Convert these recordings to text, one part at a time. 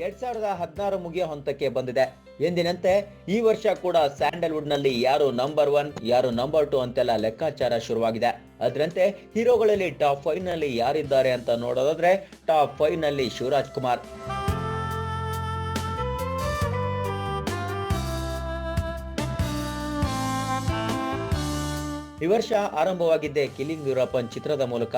2016 ಮುಗಿಯೋ ಹಂತಕ್ಕೆ ಬಂದಿದೆ. ಎಂದಿನಂತೆ ಈ ವರ್ಷ ಕೂಡ ಸ್ಯಾಂಡಲ್ವುಡ್ ನಲ್ಲಿ ಯಾರು ನಂಬರ್ 1 ಯಾರು ನಂಬರ್ 2 ಅಂತೆಲ್ಲ ಲೆಕ್ಕಾಚಾರ ಶುರುವಾಗಿದೆ. ಅದರಂತೆ ಹೀರೋಗಳಲ್ಲಿ ಟಾಪ್ 5 ನಲ್ಲಿ ಯಾರಿದ್ದಾರೆ ಅಂತ ನೋಡೋದಾದ್ರೆ ಟಾಪ್ 5 ನಲ್ಲಿ ಶಿವರಾಜ್ ಕುಮಾರ್. ಈ ವರ್ಷ ಆರಂಭವಾಗಿದ್ದೆ ಕಿಲ್ಲಿಂಗ್ ವೀರಪ್ಪನ್ ಚಿತ್ರದ ಮೂಲಕ.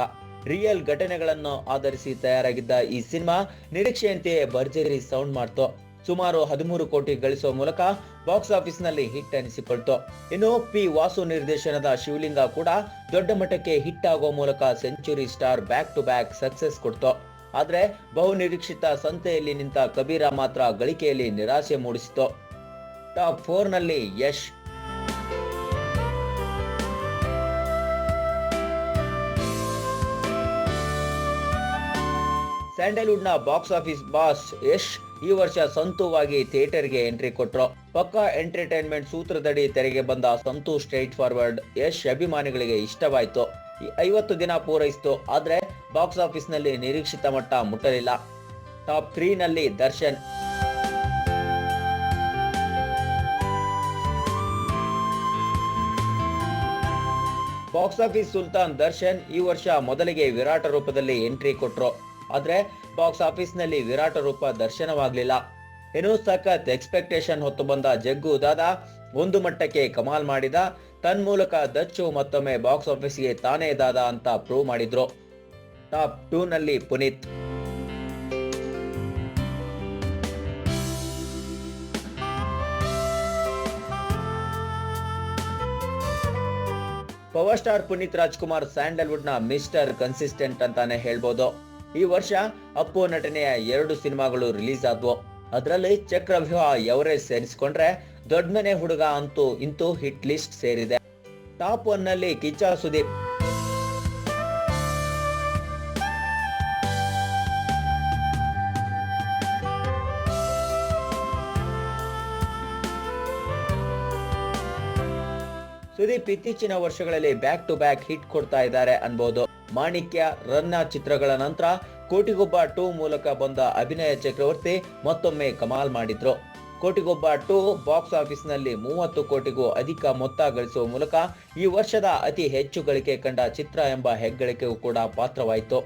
ರಿಯಲ್ ಘಟನೆಗಳನ್ನು ಆಧರಿಸಿ ತಯಾರಾಗಿದ್ದ ಈ ಸಿನಿಮಾ ನಿರೀಕ್ಷೆಯಂತೆಯೇ ಭರ್ಜರಿ ಸೌಂಡ್ ಮಾಡ್ತು. ಸುಮಾರು 13 ಕೋಟಿ ಗಳಿಸುವ ಮೂಲಕ ಬಾಕ್ಸ್ ಆಫೀಸ್ ನಲ್ಲಿ ಹಿಟ್ ಅನಿಸಿಕೊಳ್ತು. ಇನ್ನು ಪಿ ವಾಸು ನಿರ್ದೇಶನದ ಶಿವಲಿಂಗ ಕೂಡ ದೊಡ್ಡ ಮಟ್ಟಕ್ಕೆ ಹಿಟ್ ಆಗೋ ಮೂಲಕ century star back to back success ಕೊಡ್ತು. ಆದ್ರೆ ಬಹು ನಿರೀಕ್ಷಿತ ಸಂತೆಯಲ್ಲಿ ನಿಂತ ಕಬೀರ ಮಾತ್ರ ಗಳಿಕೆಯಲ್ಲಿ ನಿರಾಸೆ ಮೂಡಿಸಿತು. ಟಾಪ್ 4 ನಲ್ಲಿ ಯಶ್. ಸ್ಯಾಂಡಲ್ವುಡ್ ನ ಬಾಕ್ಸ್ ಆಫೀಸ್ ಬಾಸ್ ಯಶ್ ಈ ವರ್ಷ ಸಂತುವಾಗಿ ಥಿಯೇಟರ್ಗೆ ಎಂಟ್ರಿ ಕೊಟ್ರು. ಪಕ್ಕಾ ಎಂಟರ್ಟೈನ್ಮೆಂಟ್ ಸೂತ್ರದಡಿ ತೆರೆಗೆ ಬಂದ ಸಂತು ಸ್ಟ್ರೈಟ್ ಫಾರ್ವರ್ಡ್ ಯಶ್ ಅಭಿಮಾನಿಗಳಿಗೆ ಇಷ್ಟವಾಯಿತು. 50 ದಿನ ಪೂರೈಸಿತು. ಆದ್ರೆ ಬಾಕ್ಸ್ ಆಫೀಸ್ ನಲ್ಲಿ ನಿರೀಕ್ಷಿತ ಮಟ್ಟ ಮುಟ್ಟಲಿಲ್ಲ. ಟಾಪ್ 3 ನಲ್ಲಿ ದರ್ಶನ್. ಬಾಕ್ಸ್ ಆಫೀಸ್ ಸುಲ್ತಾನ್ ದರ್ಶನ್ ಈ ವರ್ಷ ಮೊದಲಿಗೆ ವಿರಾಟ ರೂಪದಲ್ಲಿ ಎಂಟ್ರಿ ಕೊಟ್ರು. ಆದ್ರೆ ಬಾಕ್ಸ್ ಆಫೀಸ್ ನಲ್ಲಿ ವಿರಾಟ ರೂಪ ದರ್ಶನವಾಗ್ಲಿಲ್ಲ. ಇನ್ನು ಸಖತ್ ಎಕ್ಸ್ಪೆಕ್ಟೇಷನ್ ಹೊತ್ತು ಬಂದ ಜಗ್ಗು ದಾದಾ ಒಂದು ಮಟ್ಟಕ್ಕೆ ಕಮಾಲ್ ಮಾಡಿದ. ತನ್ಮೂಲಕ ದಚ್ಚು ಮತ್ತೊಮ್ಮೆ ಬಾಕ್ಸ್ ಆಫೀಸ್ಗೆ ತಾನೇ ದಾದಾ ಅಂತ ಪ್ರೂವ್ ಮಾಡಿದ್ರು. ಟಾಪ್ 2 ನಲ್ಲಿ Puneeth. Power star Puneeth Rajkumar Sandalwood ನ ಮಿಸ್ಟರ್ ಕನ್ಸಿಸ್ಟೆಂಟ್ ಅಂತಾನೆ ಹೇಳ್ಬೋದು. ಈ ವರ್ಷ ಅಪ್ಪು ನಟನೆಯ 2 ಸಿನಿಮಾಗಳು ರಿಲೀಸ್ ಆದ್ವು. ಅದರಲ್ಲಿ ಚಕ್ರವ್ಯೂಹ ಎವರೇಜ್ ಸೇರಿಸಿಕೊಂಡ್ರೆ ದೊಡ್ಡಮನೆ ಹುಡುಗ ಅಂತೂ ಇಂತೂ ಹಿಟ್ ಲಿಸ್ಟ್ ಸೇರಿದೆ. ಟಾಪ್ 1 ನಲ್ಲಿ ಕಿಚ್ಚ ಸುದೀಪ್. ಸುದೀಪ್ ಇತ್ತೀಚಿನ ವರ್ಷಗಳಲ್ಲಿ ಬ್ಯಾಕ್ ಟು ಬ್ಯಾಕ್ ಹಿಟ್ ಕೊಡ್ತಾ ಇದ್ದಾರೆ ಅನ್ಬೋದು. ಮಾಣಿಕ್ಯ, ರನ್ನ ಚಿತ್ರಗಳ ನಂತರ ಕೋಟಿಗೊಬ್ಬ 2 ಮೂಲಕ ಬಂದ ಅಭಿನಯ ಚಕ್ರವರ್ತಿ ಮತ್ತೊಮ್ಮೆ ಕಮಾಲ್ ಮಾಡಿದ್ರು. ಕೋಟಿಗೊಬ್ಬ 2 ಬಾಕ್ಸ್ ಆಫೀಸ್ ನಲ್ಲಿ 30 ಕೋಟಿಗೂ ಅಧಿಕ ಮೊತ್ತ ಗಳಿಸುವ ಮೂಲಕ ಈ ವರ್ಷದ ಅತಿ ಹೆಚ್ಚು ಗಳಿಕೆ ಕಂಡ ಚಿತ್ರ ಎಂಬ ಹೆಗ್ಗಳಿಕೆಗೂ ಕೂಡ ಪಾತ್ರವಾಯಿತು.